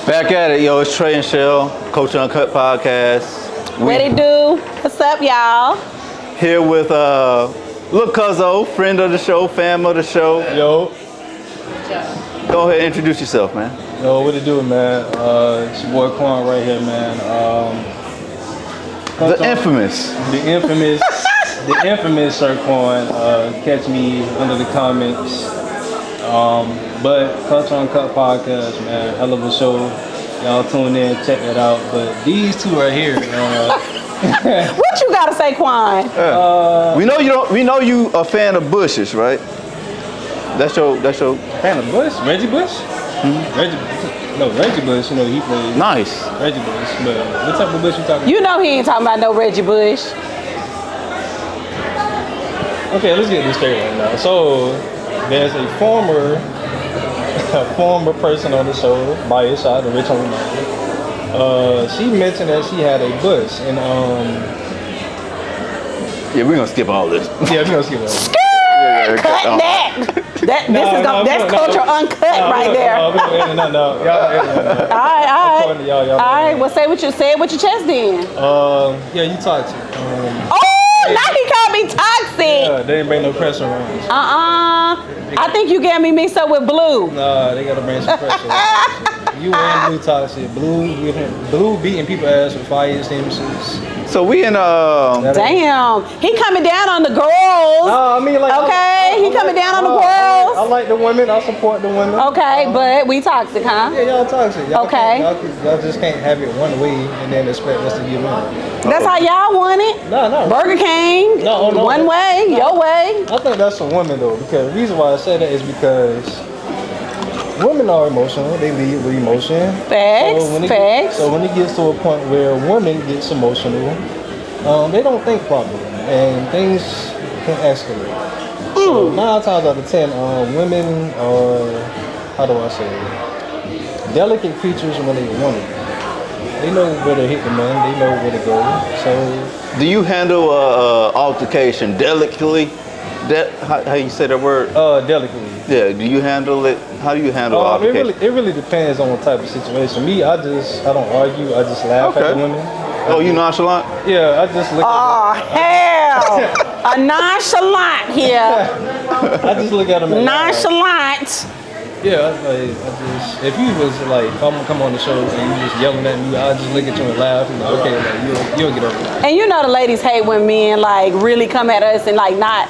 Back at it, yo. It's Trey and Shell, Culture Uncut podcast. What it do? What's up, y'all? Here with Lil Cuzzo, friend of the show, fam of the show. Yo. Go ahead and introduce yourself, man. Yo, what it do, man? It's your boy Quan right here, man. The infamous Sir Quan. Catch me under the comments. But Culture Uncut podcast, man, hell of a show. Y'all tune in, check it out. But these two right here, What you gotta say, Quan? We know you a fan of Bushes, right? That's your fan of Bush? Reggie Bush? Mm-hmm. Reggie Bush, you know, he plays nice. Reggie Bush, but what type of Bush you talking about? You know he ain't talking about no Reggie Bush. Okay, let's get this straight right now. So, there's a former person on the show, by his side, the rich homie. She mentioned that she had a bush, and Yeah, we're gonna skip all this. yeah, we're gonna skip it. Cut that. That's Culture Uncut right there. No. All right. Well, say what you with your chest then. Yeah, you toxic. Now he called me toxic. Yeah, they ain't bring no pressure on us. I think you got me mixed up with Blue. Nah, they gotta bring some pressure. You and Blue toxic. Blue beating people ass with fire extinguishers. So we in Damn, he coming down on the girls. No, I mean like. Okay, he coming down on the girls. I like the women. I support the women. Okay, but we toxic, huh? Yeah, y'all toxic. Y'all Okay. Y'all just can't have it one way and then expect us to give in. That's how y'all want it. No. Burger King, one way, your way. I think that's for women though, because the reason why I say that is because women are emotional. They lead with emotion. Facts. So when it gets to a point where a woman gets emotional, they don't think properly, and things can escalate. So 9 times out of 10, women are, how do I say it, delicate creatures when they want it. They know where to hit the man. They know where to go. So, do you handle altercation delicately? How you say that word? Delicately. Yeah. Do you handle it? How do you handle altercation? It really depends on what type of situation. Me, I don't argue. I just laugh at the women. Oh, you nonchalant? Yeah, I just look at Hell, a nonchalant here. I just look at them and Nonchalant. yeah, if you was like, come on the show and you just yelling at me, I just look at you and laugh and like, okay, like you'll get over it. And you know the ladies hate when men like really come at us and like not,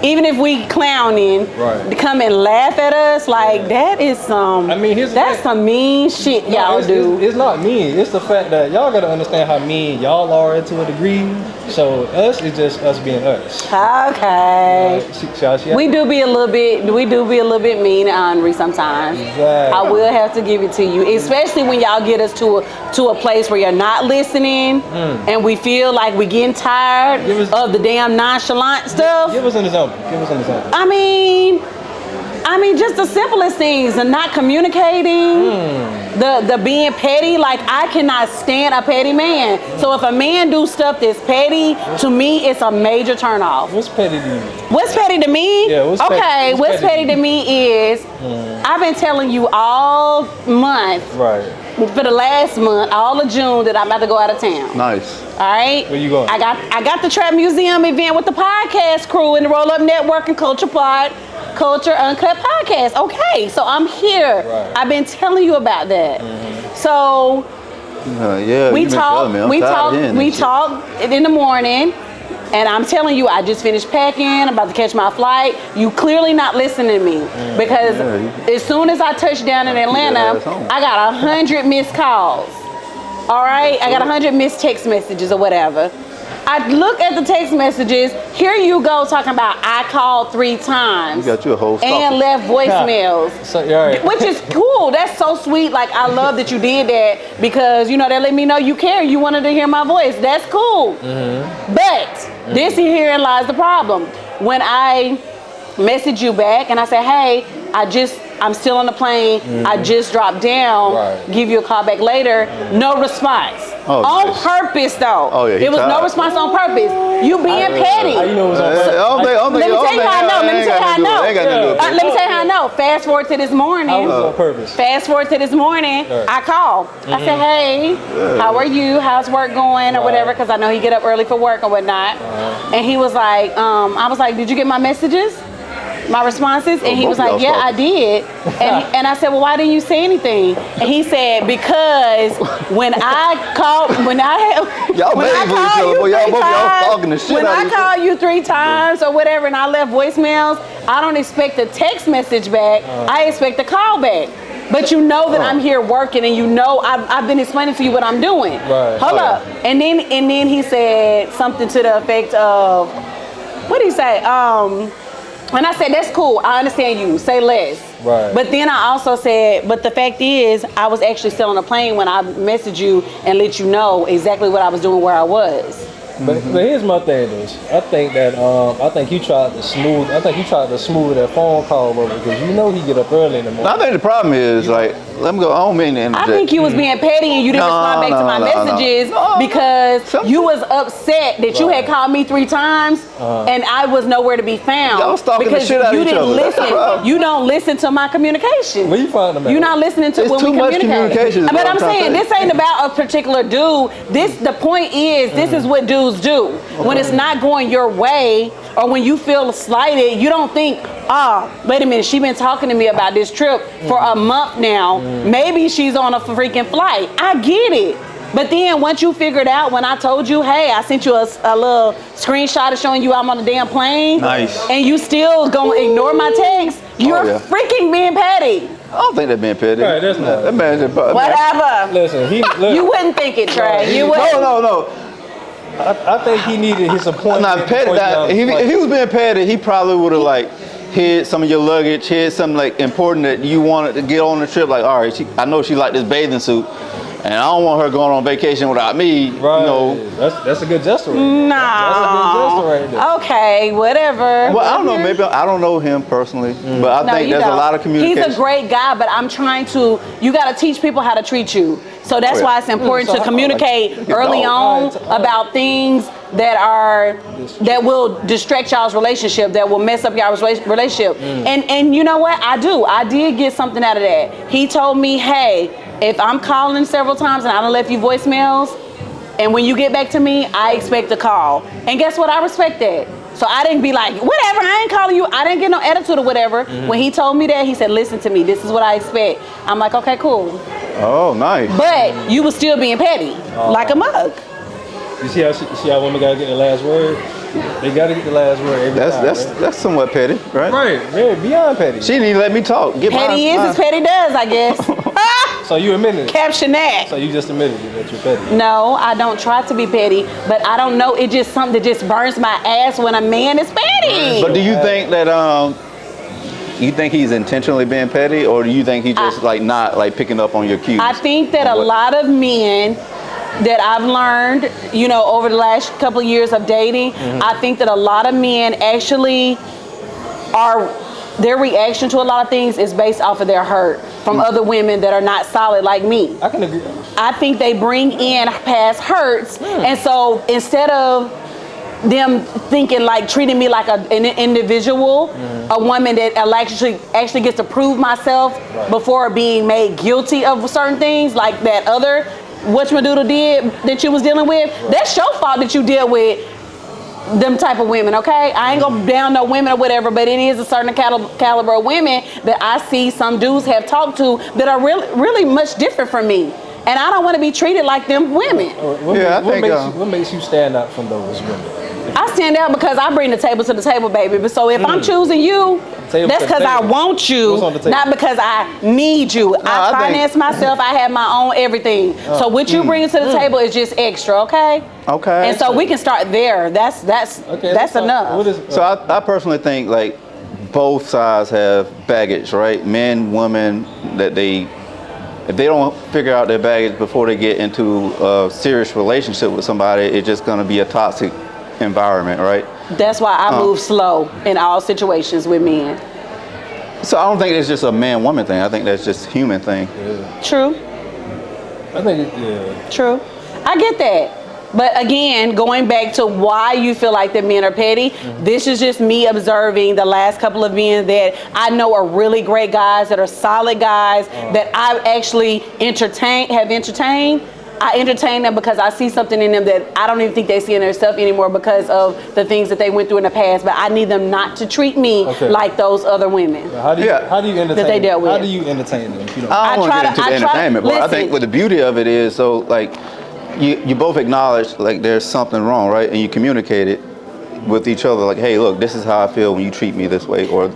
even if we clowning, Right. to come and laugh at us, like that is some. I mean, that's some mean shit y'all do. It's not mean. It's the fact that y'all gotta understand how mean y'all are to a degree. So us is just us being us. Okay. We do be a little bit mean and ornery sometimes. Exactly. I will have to give it to you, especially when y'all get us to a place where you're not listening, and we feel like we're getting tired of the damn nonchalant stuff. Give us an example. I mean, just the simplest things, the not communicating, the being petty. Like, I cannot stand a petty man. So if a man do stuff that's petty, to me, it's a major turnoff. What's petty to you? What's petty to me? Yeah, what's petty to me is, I've been telling you all month, Right. for the last month, all of June, that I'm about to go out of town. Nice. All right. Where you going? I got the Trap Museum event with the podcast crew in the Roll Up Network and Culture Uncut podcast. Okay, so I'm here. Right. I've been telling you about that. So Yeah. we you been telling me. I'm tired of hearing we this shit. talk in the morning, and I'm telling you, I just finished packing. I'm about to catch my flight. You clearly not listening to me, because as soon as I touch down in Atlanta, I got 100 missed calls. All right, I got 100 missed text messages or whatever. I look at the text messages. Here you go talking about I called 3 times. You got you a whole and stalker. left voicemails. So, you're right. Which is cool. That's so sweet. Like, I love that you did that, because, you know, that let me know you care. You wanted to hear my voice. That's cool. But this herein lies the problem. When I message you back and I say, hey, I'm still on the plane. I just dropped down. Right. Give you a call back later. No response. Oh, on nice. purpose though. Oh, yeah, he it was no tried. response on purpose. You being petty. How you know it was on purpose? Let me tell you how I know. Let me tell you how I know. Let me tell you how I know. Fast forward to this morning. How was it on purpose? Fast forward to this morning. Right. I called. I said, hey, how are you? How's work going or whatever? Because I know he get up early for work or whatnot. And he was like, I was like, did you get my messages? My responses? And he was like, yeah, I did. And I said, well, why didn't you say anything? And he said, because when I called you 3 times or whatever and I left voicemails, I don't expect a text message back. I expect a call back. But you know that I'm here working and you know I've been explaining to you what I'm doing. Right. Hold up. And then he said something to the effect of, what did he say? And I said, that's cool. I understand you. Say less. Right. But then I also said, but the fact is, I was actually still on the plane when I messaged you and let you know exactly what I was doing, where I was. But here's my thing is, I think you tried to smooth that phone call over because you know he get up early in the morning. I think the problem is like, let me go. I don't mean to interject. I think you was being petty and you didn't respond back to my messages because you was upset that you had called me 3 times and I was nowhere to be found. Y'all stalking the because shit out of you each didn't other. listen. You don't listen to my communication. Where you find them at? You're not listening to It's when too we much communicate. communication is But what I'm I'm trying to saying say. this ain't about a particular dude. The point is, this is what dudes do. When it's not going your way, or when you feel slighted, you don't think, wait a minute, she been talking to me about this trip for a month now. Maybe she's on a freaking flight. I get it. But then once you figured out when I told you, hey, I sent you a little screenshot of showing you I'm on a damn plane. Nice. And you still gonna ignore my text, you're freaking being petty. I don't think they're being petty. Right, that's not. That man just, Whatever. Listen, You wouldn't think it, Trey. You wouldn't. No. I think he needed his appointment. Not petty. If he was being petty, he probably would have like hid some of your luggage, hid something like important that you wanted to get on the trip. Like, all right, I know she liked this bathing suit, and I don't want her going on vacation without me. Right. You know. That's a good gesture. No. That's a good gesture right there. Okay, whatever. Well, I don't know. Maybe I don't know him personally, but I think there's a lot of communication. He's a great guy, but I'm trying to. You got to teach people how to treat you. So that's why it's important to communicate early on about things that will distract y'all's relationship, that will mess up y'all's relationship. And you know what? I did get something out of that. He told me, hey, if I'm calling several times and I done left you voicemails, and when you get back to me, I expect a call. And guess what? I respect that. So I didn't be like, whatever, I ain't calling you. I didn't get no attitude or whatever. When he told me that, he said, listen to me. This is what I expect. I'm like, okay, cool. Oh, nice. But you was still being petty, like a mug. You see how women gotta get the last word? They gotta get the last word every time. That's somewhat petty, right? Right, very beyond petty. She didn't even let me talk. Petty is as petty does, I guess. So you admitted it. Caption that. So you just admitted it that you're petty. No, I don't try to be petty, but I don't know. It's just something that just burns my ass when a man is petty. But do you think that you think he's intentionally being petty, or do you think he just not picking up on your cues? I think that a lot of men that I've learned, over the last couple of years of dating, I think that a lot of men actually their reaction to a lot of things is based off of their hurt from other women that are not solid like me. I can agree. I think they bring in past hurts, and so instead of them treating me like an individual, a woman that actually gets to prove myself before being made guilty of certain things, like that other whatchamadoodle did that you was dealing with. That's your fault that you deal with them type of women, okay? I ain't gonna down no women or whatever, but it is a certain caliber of women that I see some dudes have talked to that are really, really much different from me. And I don't want to be treated like them women. What makes you stand out from those women? I stand out because I bring the table to the table, baby. But so if I'm choosing you, that's because I want you, not because I need you. I finance myself. I have my own everything. So what you bring to the table is just extra, okay? Okay. And so we can start there. That's enough. So I personally think both sides have baggage, right? Men, women, if they don't figure out their baggage before they get into a serious relationship with somebody, it's just gonna be a toxic environment, right? That's why I move slow in all situations with men. So I don't think it's just a man-woman thing. I think that's just a human thing. Yeah. True. I think, yeah. True. I get that. But again, going back to why you feel like the men are petty, this is just me observing the last couple of men that I know are really great guys, that are solid guys, that I've actually have entertained. I entertain them because I see something in them that I don't even think they see in themselves anymore because of the things that they went through in the past. But I need them not to treat me like those other women. How do you entertain that they dealt with. How do you entertain them? If you don't I don't want to get into the entertainment, but I think what the beauty of it is, so like, you both acknowledge like there's something wrong, right? And you communicate it with each other, like, hey, look, this is how I feel when you treat me this way, or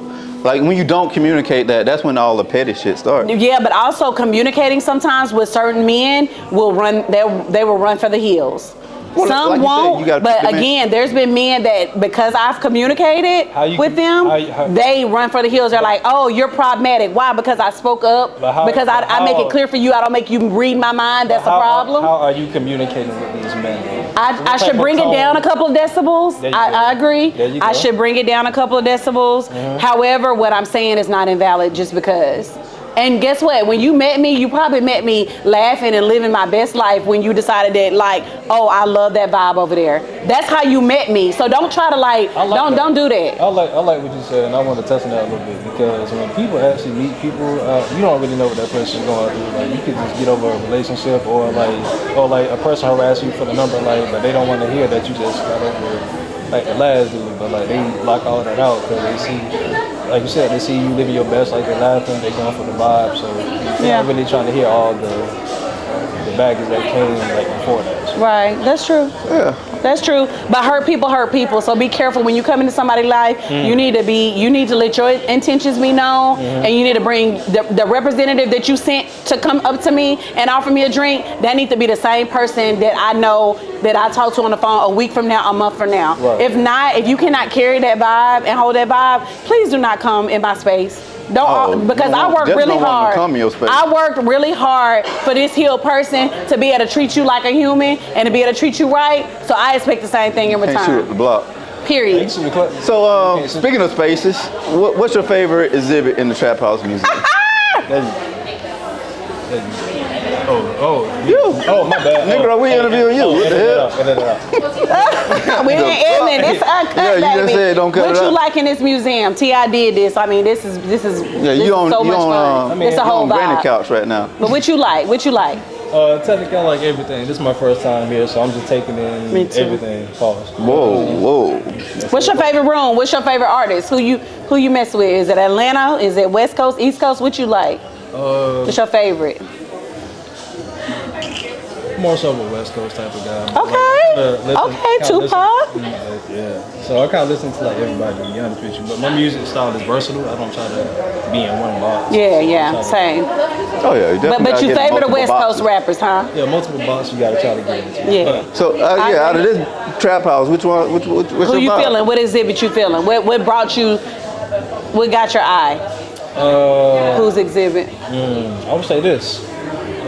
like when you don't communicate that, that's when all the petty shit starts. Yeah, but also communicating sometimes with certain men will run. They will run for the hills. Well, Some like won't, said, but again, there's been men that because I've communicated with them, they run for the hills. They're like, "Oh, you're problematic. Why? Because I spoke up. Because I make it clear for you. I don't make you read my mind. That's a problem." How are you communicating with these men? I should bring it down a couple of decibels. I agree. I should bring it down a couple of decibels. However, what I'm saying is not invalid just because. And guess what? When you met me, you probably met me laughing and living my best life when you decided that, like, oh, I love that vibe over there. That's how you met me. So don't try to don't do that. I like what you said, and I want to touch on that a little bit because when people actually meet people, you don't really know what that person's going through. Like, you could just get over a relationship or like a person harass you for the number, like, but they don't want to hear that you just got over like the last dude, but like they block all that out because they see, like you said, they see you living your best, like they're laughing, they're going for the vibe, so they're not really trying to hear all the baggage that came like before that. Right, that's true. Yeah. That's true. But hurt people. So be careful when you come into somebody's life. You need to let your intentions be known, and you need to bring the representative that you sent to come up to me and offer me a drink. That needs to be the same person that I know that I talk to on the phone a week from now, a month from now. Right. If not, if you cannot carry that vibe and hold that vibe, please do not come in my space. Because I worked really hard. I worked really hard for this healed person to be able to treat you like a human and to be able to treat you right. So I expect the same thing in return. Can't shoot up the block. Period. So speaking of spaces, what's your favorite exhibit in the Trap House Museum? Oh, my bad. Nigga, we interviewing you. What the hell? We didn't end it. It's uncut, yeah, you just said don't cut it What up. you like in this museum? T.I. did this. I mean, this is Yeah, you on so much fun. It's a whole granny vibe. couch right now. But what you like? Technically, I like everything. This is my first time here, so I'm just taking in everything. Pause. Whoa. What's your favorite room? What's your favorite artist? Who you mess with? Is it Atlanta? Is it West Coast, East Coast? What you like? What's your favorite? More so a West Coast type of guy. Okay, Tupac. Yeah. So I kind of listen to like everybody, to be honest with you. But my music style is versatile. I don't try to be in one box. Yeah, same. Oh yeah, you definitely. But you favor the West Coast rappers, huh? Yeah, multiple boxes you gotta try to get into. Yeah. So out of this Trap House, which one? What's Who you vibe? feeling? What exhibit you feeling? What brought you? What got your eye? Whose exhibit? I would say this.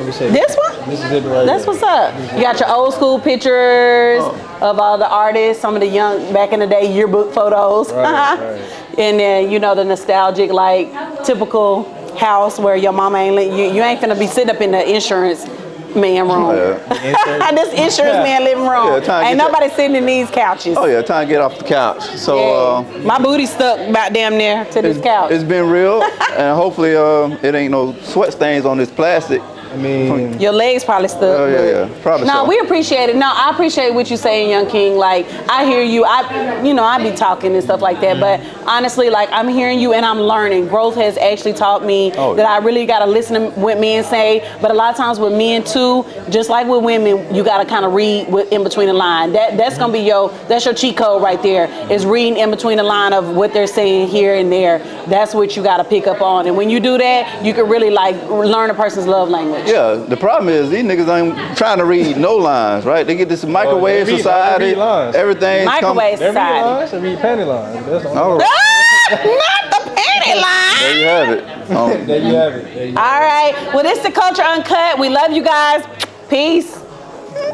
This one? This exhibit right That's here. what's up. You got your old school pictures of all the artists, some of the young, back in the day, yearbook photos. Right. And then, the nostalgic, like, typical house where your mama you ain't finna be sitting up in the insurance man room. This insurance man living room. Ain't nobody sitting in these couches. Oh yeah, time to get off the couch. So my booty stuck about damn near to this couch. It's been real, and hopefully it ain't no sweat stains on this plastic. I mean, your legs probably stuck. Oh yeah, probably. No, so. we appreciate it. No, I appreciate what you're saying, Young King. Like, I hear you. I be talking and stuff like that. But honestly, like, I'm hearing you and I'm learning. Growth has actually taught me that I really gotta listen to what men say. But a lot of times with men too, just like with women, you gotta kind of read in between the line. That's gonna be that's your cheat code right there. Is reading in between the line of what they're saying here and there. That's what you gotta pick up on. And when you do that, you can really like learn a person's love language. Yeah, the problem is these niggas ain't trying to read no lines, right? They get this microwave society, everything. Microwave society. They read panty lines. That's all right. Not the panty line. There you have it. There you have it. All right. Well, this is the Culture Uncut. We love you guys. Peace.